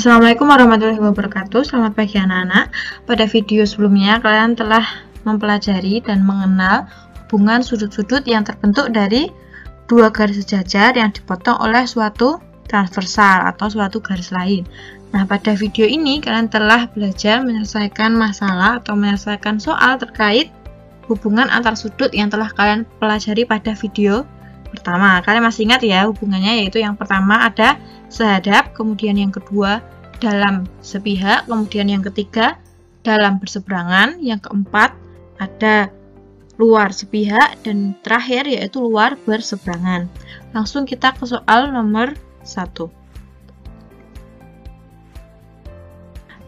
Assalamualaikum warahmatullahi wabarakatuh. Selamat pagi anak-anak. Pada video sebelumnya kalian telah mempelajari dan mengenal hubungan sudut-sudut yang terbentuk dari dua garis sejajar yang dipotong oleh suatu transversal atau suatu garis lain. Nah, pada video ini kalian telah belajar menyelesaikan masalah atau menyelesaikan soal terkait hubungan antar sudut yang telah kalian pelajari pada video pertama. Kalian masih ingat ya hubungannya, yaitu yang pertama ada sehadap, kemudian yang kedua dalam sepihak, kemudian yang ketiga dalam berseberangan, yang keempat ada luar sepihak, dan terakhir yaitu luar berseberangan. Langsung kita ke soal nomor 1.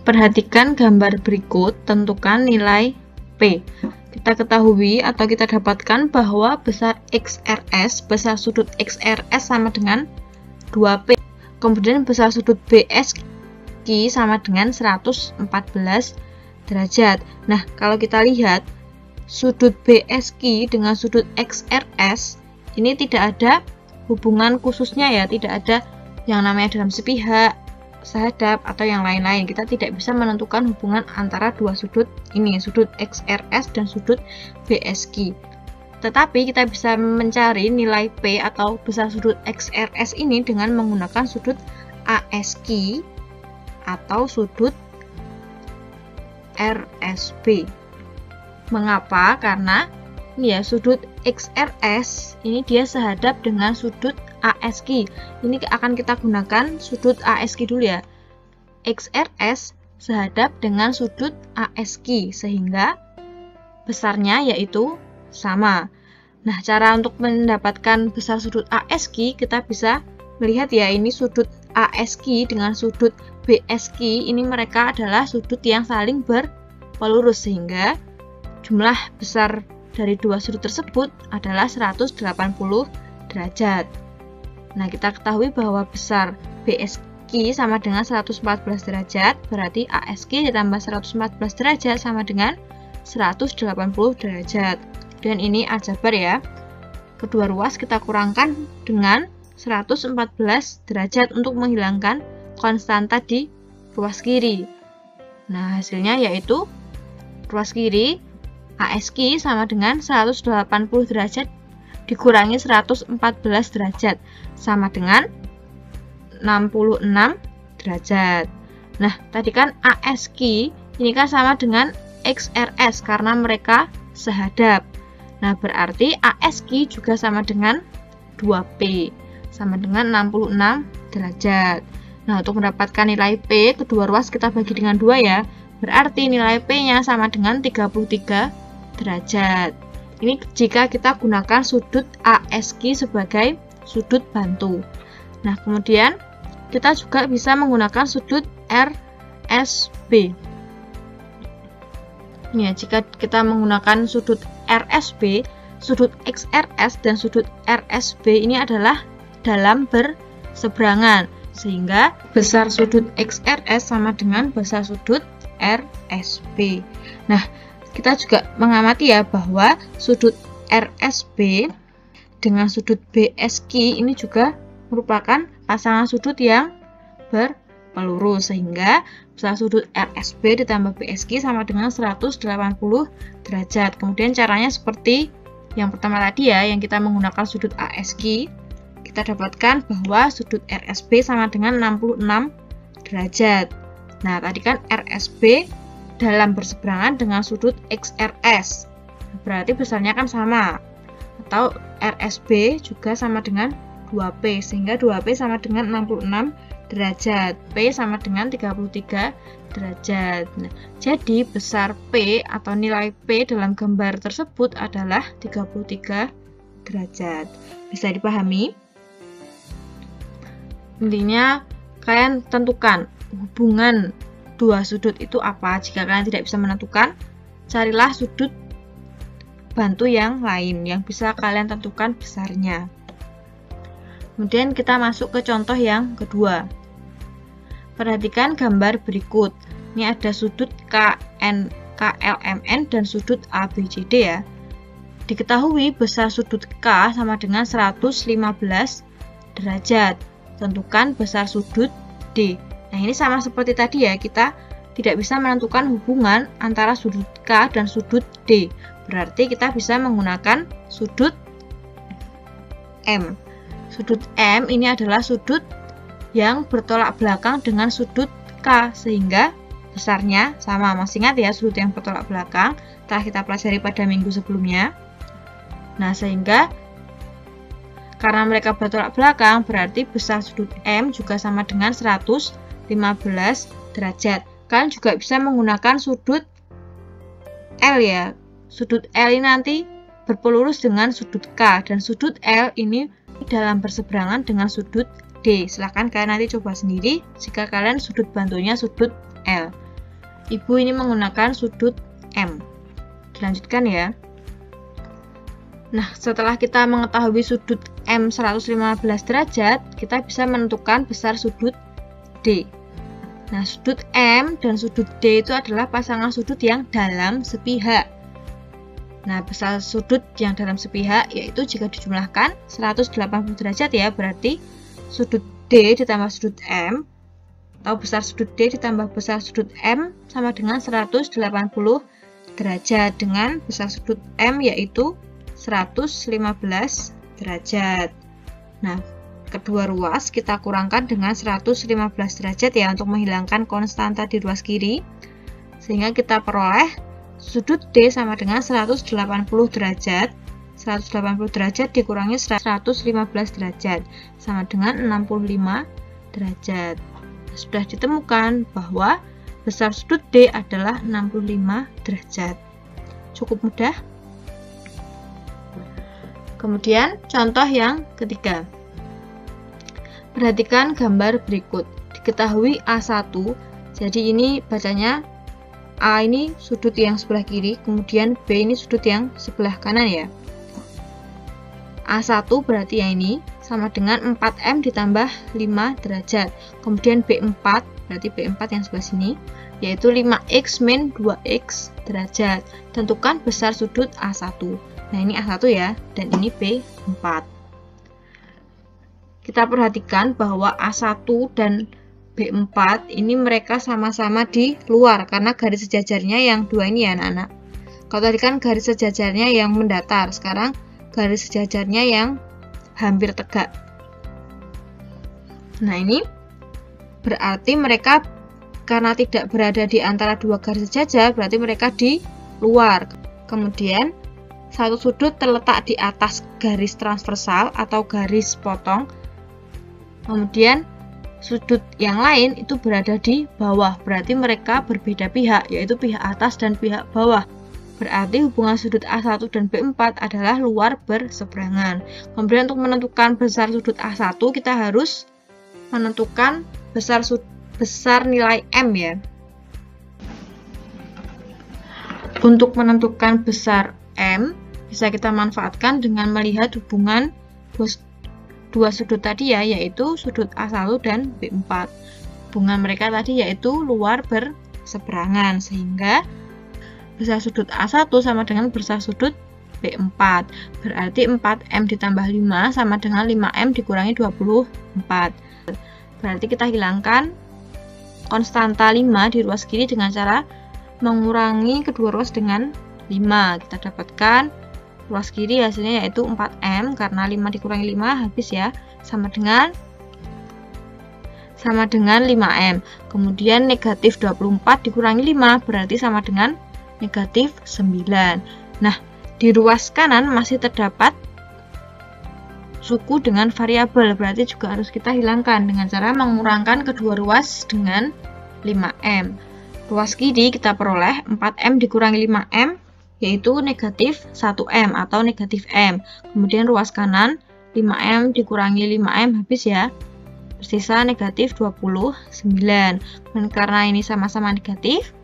Perhatikan gambar berikut, tentukan nilai P. Kita ketahui atau kita dapatkan bahwa besar XRS, besar sudut XRS sama dengan 2P. Kemudian besar sudut BSQ sama dengan 114 derajat. Nah, kalau kita lihat sudut BSQ dengan sudut XRS ini tidak ada hubungan khususnya ya, tidak ada yang namanya dalam sepihak, sehadap, atau yang lain-lain. Kita tidak bisa menentukan hubungan antara dua sudut ini, sudut XRS dan sudut BSQ. Tetapi kita bisa mencari nilai P atau besar sudut XRS ini dengan menggunakan sudut ASQ atau sudut RSB. Mengapa? Karena ini ya, sudut XRS ini dia sehadap dengan sudut ASQ. Ini akan kita gunakan sudut ASQ dulu ya. XRS sehadap dengan sudut ASQ sehingga besarnya yaitu sama. Nah, cara untuk mendapatkan besar sudut ASQ kita bisa melihat ya, ini sudut ASQ dengan sudut BSQ ini mereka adalah sudut yang saling berpelurus sehingga jumlah besar dari dua sudut tersebut adalah 180 derajat. Nah, kita ketahui bahwa besar BSQ sama dengan 114 derajat, berarti ASQ ditambah 114 derajat sama dengan 180 derajat. Dan ini aljabar ya. Kedua ruas kita kurangkan dengan 114 derajat untuk menghilangkan konstanta di ruas kiri. Nah, hasilnya yaitu ruas kiri ASQ sama dengan 180 derajat dikurangi 114 derajat sama dengan 66 derajat. Nah, tadi kan ASQ ini kan sama dengan XRS karena mereka sehadap. Nah, berarti ASQ juga sama dengan 2P sama dengan 66 derajat. Nah, untuk mendapatkan nilai P kedua ruas kita bagi dengan 2 ya. Berarti nilai P-nya sama dengan 33 derajat. Ini jika kita gunakan sudut ASQ sebagai sudut bantu. Nah, kemudian kita juga bisa menggunakan sudut RSB. Ya, jika kita menggunakan sudut RSB, sudut XRS dan sudut RSB ini adalah dalam berseberangan, sehingga besar sudut XRS sama dengan besar sudut RSB. Nah, kita juga mengamati ya bahwa sudut RSB dengan sudut BSQ ini juga merupakan pasangan sudut yang berpelurus sehingga besar sudut RSB ditambah BSQ sama dengan 180 derajat. Kemudian caranya seperti yang pertama tadi ya, yang kita menggunakan sudut ASQ, kita dapatkan bahwa sudut RSB sama dengan 66 derajat. Nah, tadi kan RSB dalam berseberangan dengan sudut XRS, berarti besarnya kan sama, atau RSB juga sama dengan 2P sehingga 2P sama dengan 66 derajat, P sama dengan 33 derajat. Nah, jadi besar P atau nilai P dalam gambar tersebut adalah 33 derajat. Bisa dipahami? Intinya kalian tentukan hubungan dua sudut itu apa. Jika kalian tidak bisa menentukan, carilah sudut bantu yang lain yang bisa kalian tentukan besarnya. Kemudian kita masuk ke contoh yang kedua. Perhatikan gambar berikut. Ini ada sudut KLMN dan sudut ABCD ya. Diketahui besar sudut K sama dengan 115 derajat. Tentukan besar sudut D. Nah, ini sama seperti tadi ya, kita tidak bisa menentukan hubungan antara sudut K dan sudut D. Berarti kita bisa menggunakan sudut M. Sudut M ini adalah sudut yang bertolak belakang dengan sudut K, sehingga besarnya sama. Masih ingat ya sudut yang bertolak belakang telah kita pelajari pada minggu sebelumnya. Nah, sehingga karena mereka bertolak belakang, berarti besar sudut M juga sama dengan 115 derajat. Kalian juga bisa menggunakan sudut L ya. Sudut L ini nanti berpelurus dengan sudut K, dan sudut L ini dalam berseberangan dengan sudut D. Silahkan kalian nanti coba sendiri jika kalian sudut bantunya sudut L. Ibu ini menggunakan sudut M. Dilanjutkan ya. Nah, setelah kita mengetahui sudut M 115 derajat, kita bisa menentukan besar sudut D. Nah, sudut M dan sudut D itu adalah pasangan sudut yang dalam sepihak. Nah, besar sudut yang dalam sepihak yaitu jika dijumlahkan 180 derajat ya, berarti sudut D ditambah sudut M atau besar sudut D ditambah besar sudut M sama dengan 180 derajat, dengan besar sudut M yaitu 115 derajat. Nah, kedua ruas kita kurangkan dengan 115 derajat ya untuk menghilangkan konstanta di ruas kiri, sehingga kita peroleh sudut D sama dengan 180 derajat. 180 derajat dikurangi 115 derajat sama dengan 65 derajat. Sudah ditemukan bahwa besar sudut D adalah 65 derajat. Cukup mudah. Kemudian contoh yang ketiga. Perhatikan gambar berikut. Diketahui A1, jadi ini bacanya A ini sudut yang sebelah kiri, kemudian B ini sudut yang sebelah kanan ya. A1 berarti yang ini sama dengan 4M ditambah 5 derajat. Kemudian B4 berarti B4 yang sebelah sini, yaitu 5X min 2X derajat. Tentukan besar sudut A1. Nah, ini A1 ya, dan ini B4. Kita perhatikan bahwa A1 dan B4 ini mereka sama-sama di luar karena garis sejajarnya yang dua ini ya anak-anak. Kalau tadi kan garis sejajarnya yang mendatar, sekarang garis sejajarnya yang hampir tegak. Nah, ini berarti mereka karena tidak berada di antara dua garis sejajar, berarti mereka di luar. Kemudian satu sudut terletak di atas garis transversal atau garis potong. Kemudian sudut yang lain itu berada di bawah, berarti mereka berbeda pihak, yaitu pihak atas dan pihak bawah. Berarti hubungan sudut A1 dan B4 adalah luar berseberangan. Kemudian untuk menentukan besar sudut A1, kita harus menentukan besar nilai M ya. Untuk menentukan besar M, bisa kita manfaatkan dengan melihat hubungan dua sudut tadi ya, yaitu sudut A1 dan B4. Hubungan mereka tadi yaitu luar berseberangan, sehingga besar sudut A1 sama dengan besar sudut B4. Berarti 4M ditambah 5 sama dengan 5M dikurangi 24. Berarti kita hilangkan konstanta 5 di ruas kiri dengan cara mengurangi kedua ruas dengan 5. Kita dapatkan ruas kiri hasilnya yaitu 4M, karena 5 dikurangi 5 habis ya, sama dengan 5M. Kemudian negatif 24 dikurangi 5 berarti sama dengan negatif 9. Nah, di ruas kanan masih terdapat suku dengan variabel, berarti juga harus kita hilangkan dengan cara mengurangkan kedua ruas dengan 5M. Ruas kiri kita peroleh 4M dikurangi 5M yaitu negatif 1M atau negatif M. Kemudian ruas kanan 5M dikurangi 5M habis ya, bersisa negatif 29. Dan karena ini sama-sama negatif,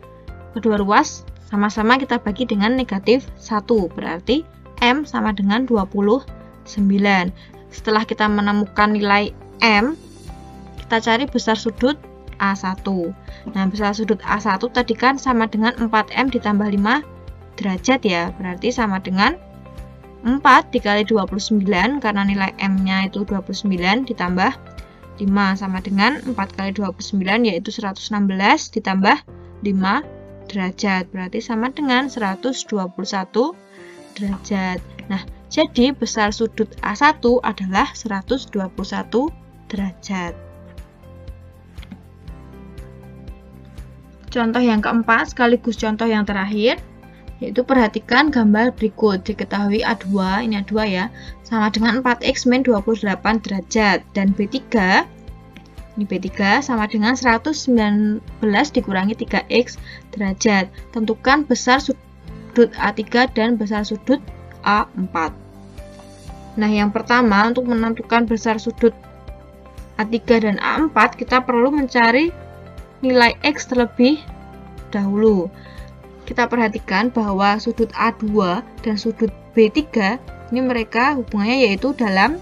kedua ruas sama-sama kita bagi dengan negatif 1, berarti M sama dengan 29. Setelah kita menemukan nilai M, kita cari besar sudut A1. Nah, besar sudut A1 tadi kan sama dengan 4M ditambah 5 derajat ya, berarti sama dengan 4 dikali 29 karena nilai M nya itu 29 ditambah 5 sama dengan 4 kali 29 yaitu 116 ditambah 5 derajat. Berarti sama dengan 121 derajat. Nah, jadi besar sudut A1 adalah 121 derajat. Contoh yang keempat sekaligus contoh yang terakhir, yaitu perhatikan gambar berikut. Diketahui A2, ini A2 ya, sama dengan 4x min 28 derajat. Dan B3, ini B3 sama dengan 119 dikurangi 3x derajat. Tentukan besar sudut A3 dan besar sudut A4. Nah, yang pertama untuk menentukan besar sudut A3 dan A4, kita perlu mencari nilai X terlebih dahulu. Kita perhatikan bahwa sudut A2 dan sudut B3 ini mereka hubungannya yaitu dalam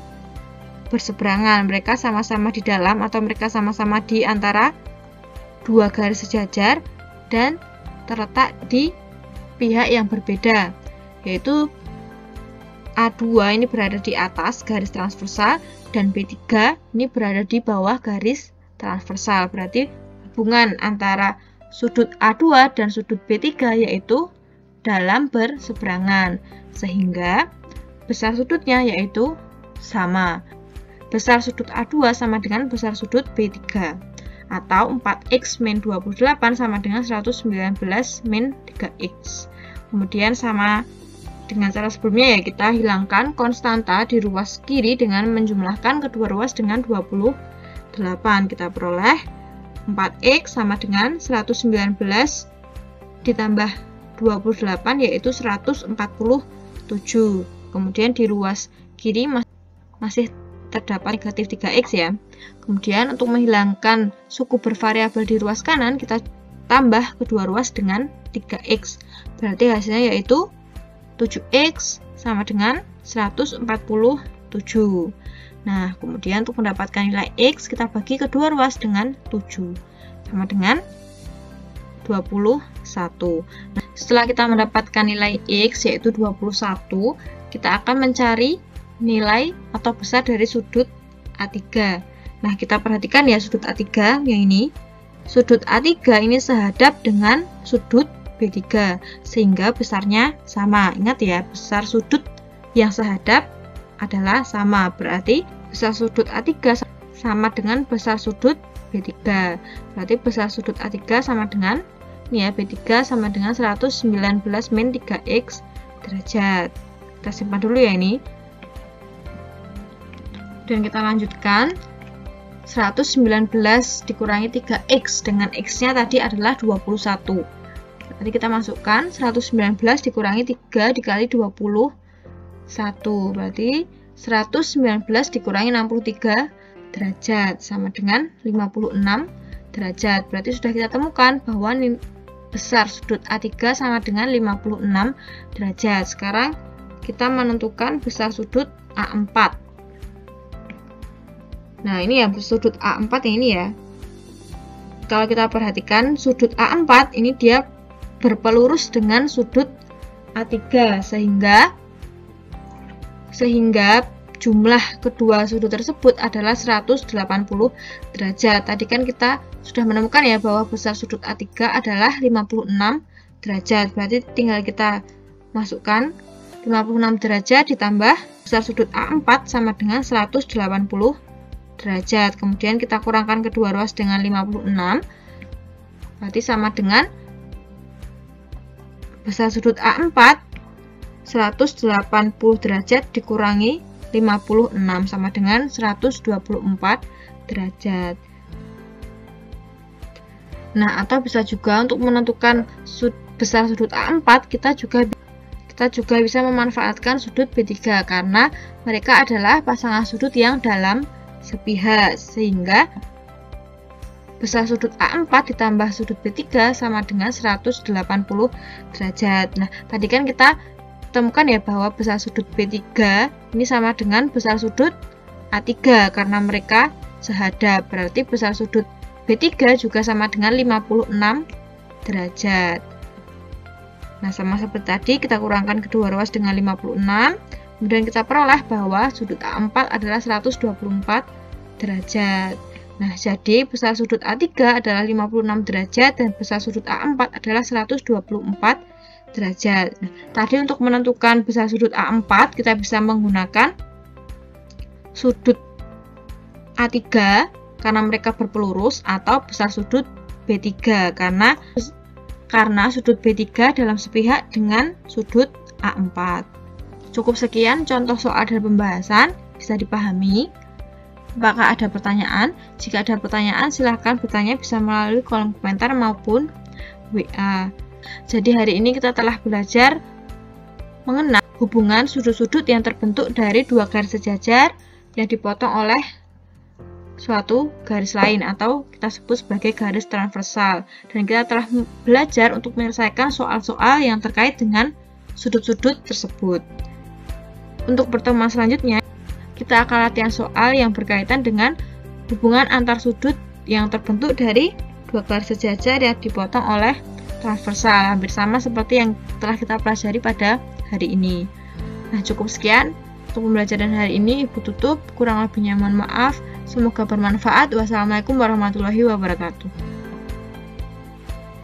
berseberangan. Mereka sama-sama di dalam atau mereka sama-sama di antara dua garis sejajar dan terletak di pihak yang berbeda, yaitu A2 ini berada di atas garis transversal dan B3 ini berada di bawah garis transversal. Berarti hubungan antara sudut A2 dan sudut B3 yaitu dalam berseberangan, sehingga besar sudutnya yaitu sama. Besar sudut A2 sama dengan besar sudut B3, atau 4x min 28 sama dengan 119 min 3x. Kemudian sama dengan cara sebelumnya ya, kita hilangkan konstanta di ruas kiri dengan menjumlahkan kedua ruas dengan 28. Kita peroleh 4x sama dengan 119 ditambah 28 yaitu 147. Kemudian di ruas kiri masih terdapat negatif 3x ya. Kemudian untuk menghilangkan suku bervariabel di ruas kanan, kita tambah kedua ruas dengan 3x. Berarti hasilnya yaitu 7x sama dengan 147. Nah, kemudian untuk mendapatkan nilai X, kita bagi kedua ruas dengan 7, sama dengan 21. Nah, setelah kita mendapatkan nilai X, yaitu 21, kita akan mencari nilai atau besar dari sudut A3. Nah, kita perhatikan ya sudut A3 yang ini. Sudut A3 ini sehadap dengan sudut B3, sehingga besarnya sama. Ingat ya, besar sudut yang sehadap adalah sama, berarti besar sudut A3 sama dengan besar sudut B3. Berarti besar sudut A3 sama dengan ini ya, B3 sama dengan 119 min 3x derajat. Kita simpan dulu ya ini. Dan kita lanjutkan. 119 dikurangi 3x dengan x-nya tadi adalah 21. Berarti kita masukkan 119 dikurangi 3 dikali 21. Berarti 119 dikurangi 63 derajat sama dengan 56 derajat. Berarti sudah kita temukan bahwa besar sudut A3 sama dengan 56 derajat. Sekarang kita menentukan besar sudut A4. Nah, ini ya sudut A4 yang ini ya. Kalau kita perhatikan sudut A4 ini dia berpelurus dengan sudut A3 sehingga jumlah kedua sudut tersebut adalah 180 derajat. Tadi kan kita sudah menemukan ya bahwa besar sudut A3 adalah 56 derajat. Berarti tinggal kita masukkan 56 derajat ditambah besar sudut A4 sama dengan 180 derajat. Kemudian kita kurangkan kedua ruas dengan 56. Berarti sama dengan besar sudut A4 180 derajat dikurangi 56 sama dengan 124 derajat. Nah, atau bisa juga untuk menentukan besar sudut A4 kita juga bisa memanfaatkan sudut B3 karena mereka adalah pasangan sudut yang dalam sepihak, sehingga besar sudut A4 ditambah sudut B3 sama dengan 180 derajat. Nah, tadi kan kita temukan ya bahwa besar sudut B3 ini sama dengan besar sudut A3 karena mereka sehadap. Berarti besar sudut B3 juga sama dengan 56 derajat. Nah, sama seperti tadi kita kurangkan kedua ruas dengan 56. Kemudian kita peroleh bahwa sudut A4 adalah 124 derajat. Nah, jadi besar sudut A3 adalah 56 derajat dan besar sudut A4 adalah 124 derajat. Nah, tadi untuk menentukan besar sudut A4 kita bisa menggunakan sudut A3 karena mereka berpelurus, atau besar sudut B3 karena sudut B3 dalam sepihak dengan sudut A4. Cukup sekian contoh soal dan pembahasan, bisa dipahami. Apakah ada pertanyaan? Jika ada pertanyaan, silahkan bertanya bisa melalui kolom komentar maupun WA. Jadi hari ini kita telah belajar mengenal hubungan sudut-sudut yang terbentuk dari dua garis sejajar yang dipotong oleh suatu garis lain atau kita sebut sebagai garis transversal. Dan kita telah belajar untuk menyelesaikan soal-soal yang terkait dengan sudut-sudut tersebut. Untuk pertemuan selanjutnya, kita akan latihan soal yang berkaitan dengan hubungan antar sudut yang terbentuk dari dua garis sejajar yang dipotong oleh transversal, hampir sama seperti yang telah kita pelajari pada hari ini. Nah, cukup sekian untuk pembelajaran hari ini. Ibu tutup, kurang lebihnya mohon maaf. Semoga bermanfaat. Wassalamualaikum warahmatullahi wabarakatuh.